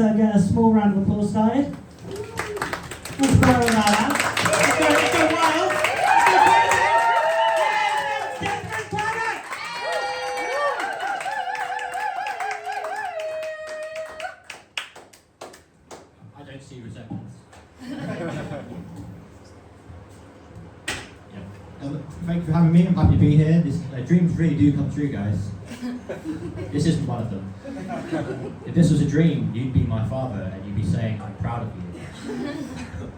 Get a small round of applause started. Let's blow that out. Let's go wild. Let's go crazy. Desmond Craddock. I don't see resemblance. Thank you for having me. I'm happy to be here. Dreams really do come true, guys. This isn't one of them. If this was a dream, you'd be my father and you'd be saying, I'm proud of you.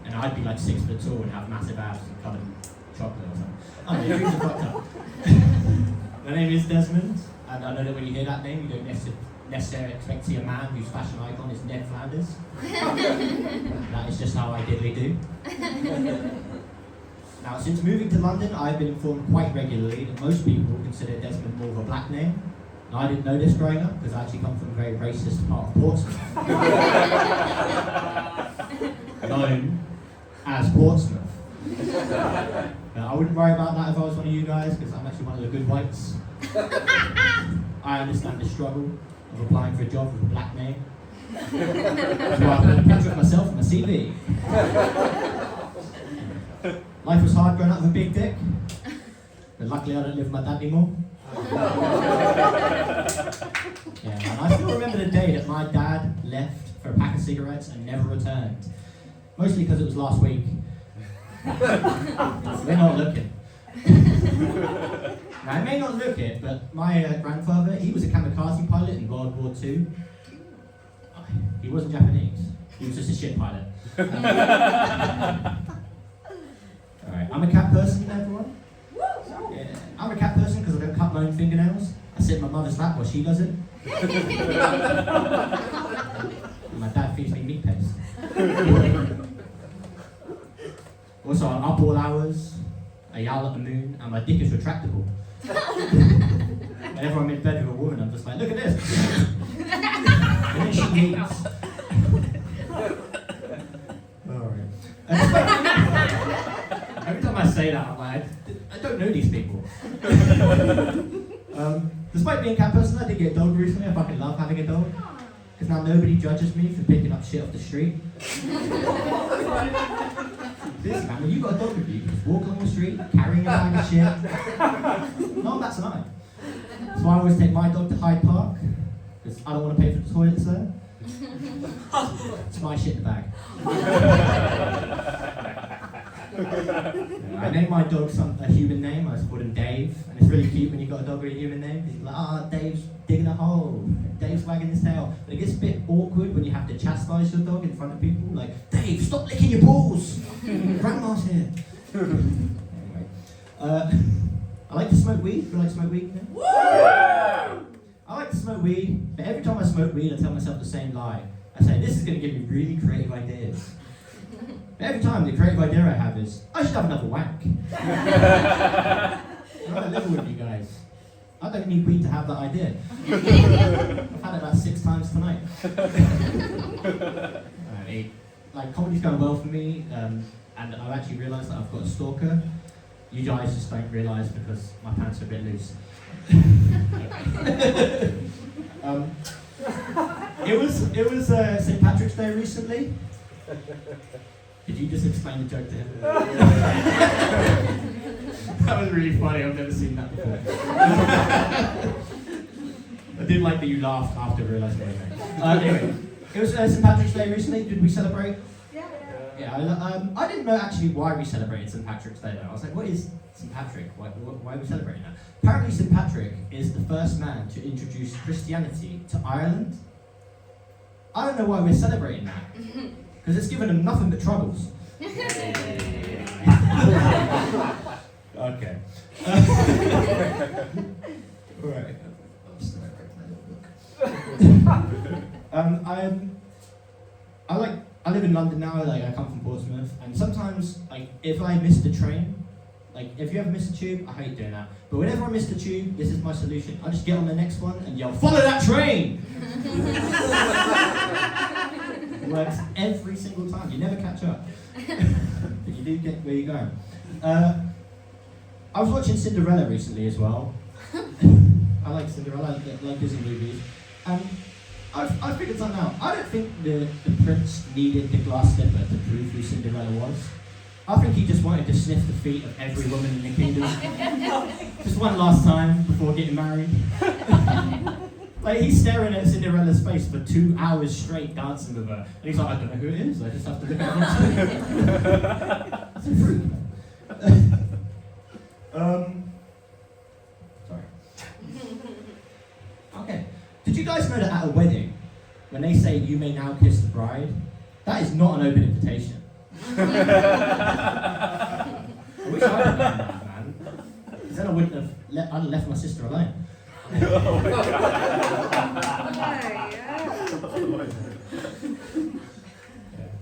And I'd be like 6 foot tall and have massive abs and covered in chocolate or something. Oh, your dreams are fucked up. My name is Desmond, and I know that when you hear that name, you don't necessarily expect to see a man whose fashion icon is Ned Flanders. That is just how I diddly do. Now, since moving to London, I've been informed quite regularly that most people consider Desmond more of a black name. And I didn't know this growing up because I actually come from a very racist part of Portsmouth. Known as Portsmouth. I wouldn't worry about that if I was one of you guys because I'm actually one of the good whites. I understand the struggle of applying for a job with a black name. So I put a picture of myself on my CV. Life was hard growing up with a big dick, but luckily I don't live with my dad anymore. Yeah, and I still remember the day that my dad left for a pack of cigarettes and never returned. Mostly because it was last week. We're not looking. Now, I may not look it, but my grandfather, he was a kamikaze pilot in World War II. He wasn't Japanese. He was just a ship pilot. Alright, I'm a cat person, everyone. Yeah, I'm a cat person because I don't cut my own fingernails. I sit in my mother's lap while she does it. And my dad feeds me meat paste. Also, I'm up all hours, I yell at the moon, and my dick is retractable. Whenever I'm in bed with a woman, I'm just like, look at this! And then she eats. Alright. Every time I say that, I'm like, I don't know these people. Despite being a cat person, I did get a dog recently. I fucking love having a dog. Because now nobody judges me for picking up shit off the street. This man, when you got a dog with you, you just walk along the street, carrying a bag of shit. No, that's nice. So I always take my dog to Hyde Park, because I don't want to pay for the toilets there. It's my shit in the bag. I named my dog a human name. I called him Dave, and it's really cute when you got a dog with a human name. He's like, Dave's digging a hole, Dave's wagging his tail. But it gets a bit awkward when you have to chastise your dog in front of people. Like, Dave, stop licking your balls. Grandma's here. Anyway, I like to smoke weed. Do you like to smoke weed? Yeah? I like to smoke weed, but every time I smoke weed, I tell myself the same lie. I say, this is going to give me really creative ideas. But every time, the creative idea I have is, I should have another wank. I'm on a level with you guys. I don't need weed to have that idea. I've had it about 6 times tonight. Like, comedy's going well for me, and I've actually realised that I've got a stalker. You guys just don't realise because my pants are a bit loose. It was St. Patrick's Day recently. Did you just explain the joke to him? That was really funny. I've never seen that before. I did like that you laughed after realising everything. Anyway, it was St. Patrick's Day recently. Did we celebrate? Yeah. I didn't know actually why we celebrated St. Patrick's Day though. I was like, what is St. Patrick? Why are we celebrating that? Apparently St. Patrick is the first man to introduce Christianity to Ireland. I don't know why we're celebrating that. Because it's given them nothing but troubles. Okay. Alright. I live in London now, I come from Portsmouth, and sometimes, if I miss the train, if you ever miss a tube, I hate doing that, but whenever I miss the tube, this is my solution. I just get on the next one and yell, follow that train! It works every single time, you never catch up, but you do get where you're going. I was watching Cinderella recently as well. I like Cinderella, I like Disney movies. I figured something out. I don't think the prince needed the glass slipper to prove who Cinderella was. I think he just wanted to sniff the feet of every woman in the kingdom. Just one last time before getting married. Like, he's staring at Cinderella's face for 2 hours straight dancing with her. And he's like, I don't know who it is, I just have to look at her. That's a fruit. Sorry. Okay. Did you guys know that at a wedding, when they say you may now kiss the bride, that is not an open invitation? I wish I had done that, man. Because then I wouldn't have I'd have left my sister alone.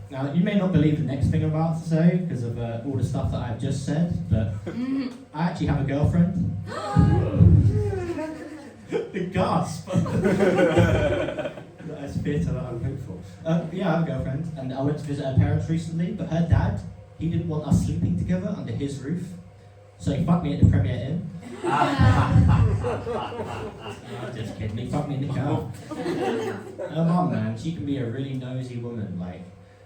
Now, you may not believe the next thing I'm about to say because of all the stuff that I've just said, but I actually have a girlfriend. The gasp! That's better than I'm hopeful. Yeah, I have a girlfriend, and I went to visit her parents recently, but her dad, he didn't want us sleeping together under his roof, so he fucked me at the Premier Inn. I'm just kidding, he fucked me in the car. Her mum, man, she can be a really nosy woman. Like,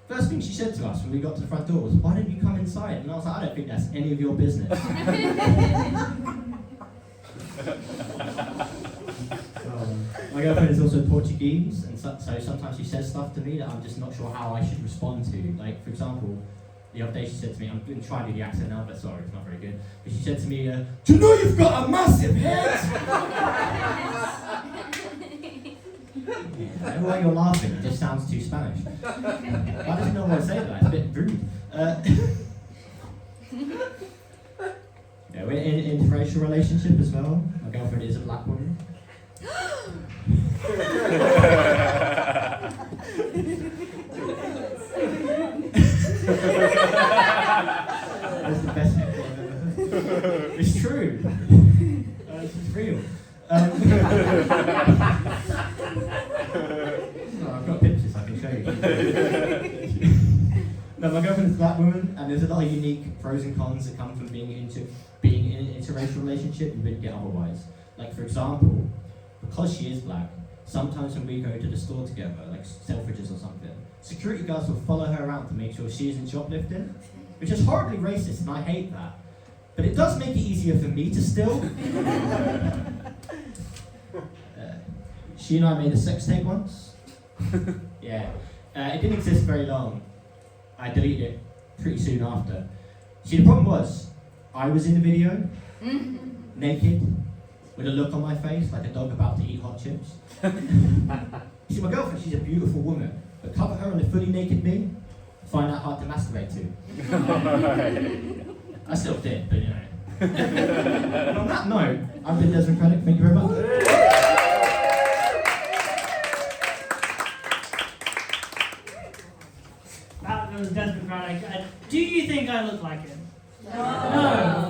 first thing she said to us when we got to the front door was, "Why don't you come inside?" And I was like, "I don't think that's any of your business." My girlfriend is also Portuguese, and so sometimes she says stuff to me that I'm just not sure how I should respond to. Like, for example, the other day she said to me, I'm going to try and do the accent now, but sorry, it's not very good. But she said to me, "Do you know you've got a massive head?" Everywhere you're laughing, it just sounds too Spanish. I don't know what to say to that, it's a bit rude. Yeah, we're in an interracial relationship as well. My girlfriend is a black woman. That's the best heckle I've ever heard. It's true. It's real. No, I've got pictures I can show you. No, my girlfriend is a black woman, and there's a lot of unique pros and cons that come from being in an interracial relationship you wouldn't get otherwise. Like, for example, because she is black, sometimes when we go to the store together, like Selfridges or something, security guards will follow her around to make sure she isn't shoplifting, which is horribly racist, and I hate that. But it does make it easier for me to steal. She and I made a sex tape once. Yeah. It didn't exist very long. I deleted it pretty soon after. See, the problem was, I was in the video, naked, with a look on my face like a dog about to eat hot chips. You see, my girlfriend, she's a beautiful woman, but cover her and a fully naked me, find that hard to masturbate to. I still did, but you know. And on that note, I've been Desmond Craddock, thank you very much. That was Desmond Craddock. Do you think I look like him? No. No.